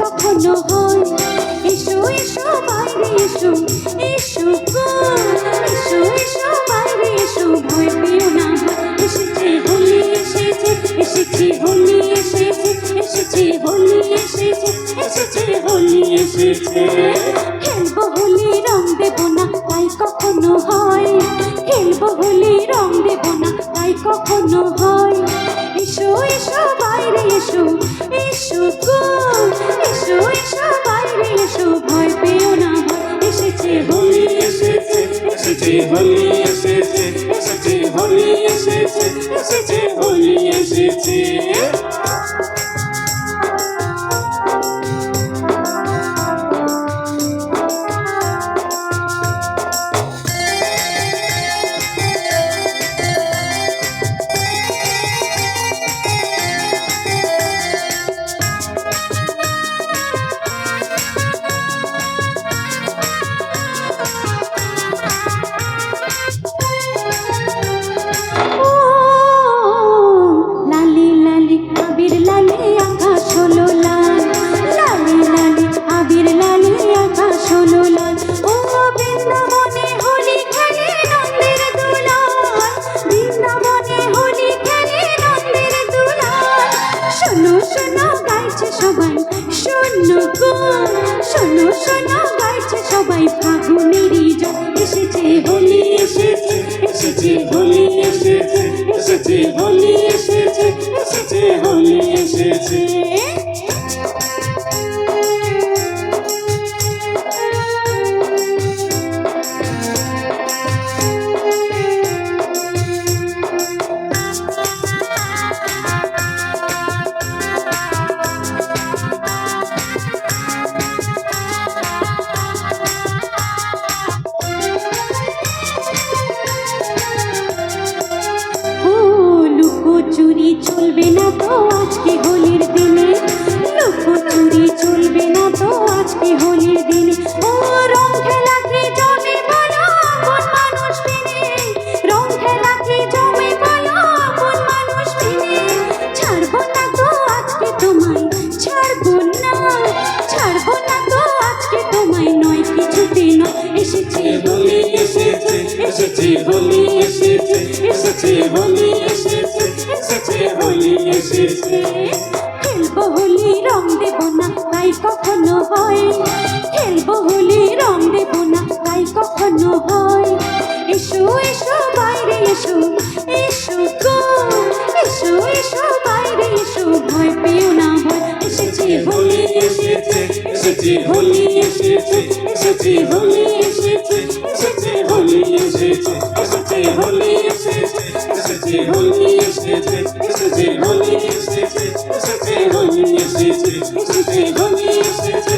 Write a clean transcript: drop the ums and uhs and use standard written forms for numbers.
কখনো হয়। এসো এসো বাইরে এসো, এসো গো, এসো এসো বাইরে এসো, ভয় পেও না। এসেছে হোলি এসেছে, এসেছে হোলি এসেছে, এসেছে হোলি এসেছে, এসেছে হোলি এসেছে। খেলবো হোলি রং দেব না তাই কখনো হয়, খেলবো হোলি রং দেব না তাই কখনো হয়। এসো এসো বাইরে এসো, এসো গো, এসো এসো বাইরে এসো, ভয় পেও না। এসেছে হোলি এসেছে, এসেছে হোলি এসেছে, এসেছে হোলি এসেছে, এসেছে হোলি এসেছে। শোনো শোনো গাইছে সবাই ফাগুনেরই জল। এসেছে হোলি এসেছে, এসেছে হোলি এসেছে, এসেছে হোলি এসেছে, এসেছে হোলি এসেছে। চুরি চলবে না তো আজকে হোলির দিনে, লুকোচুরি চলবে না তো আজকে হোলির দিনে। ও রং খেলা কি জমে বলো কোন মানুষ বিনে, রং খেলা কি জমে বলো কোন মানুষ বিনে। ছাড়বো না তো আজকে তোমায়, ছাড়বো না, ছাড়বো না তো আজকে তোমায়, নয় কিছুতে নয়। এসেছে হোলি এসেছে, এসেছে হোলি এসেছে, এসেছে হোলি এসেছে, এসেছে হোলি এসেছে। খেলবো হোলি রং দেব না তাই কখনো হয়, খেলবো হোলি রং দেব না তাই কখনো হয়। এসো এসো বাইরে এসো, এসো গো, এসো এসো বাইরে এসো, ভয় পেও না ভয়। এসেছে হোলি এসেছে, এসেছে হোলি এসেছে, এসেছে হোলি এসেছে, এসেছে হোলি এসেছে, এসেছে হোলি এসেছে, এসেছে হোলি এসেছে, এসেছে হোলি এসেছে, এসেছে হোলি এসেছে, এসেছে হোলি এসেছে।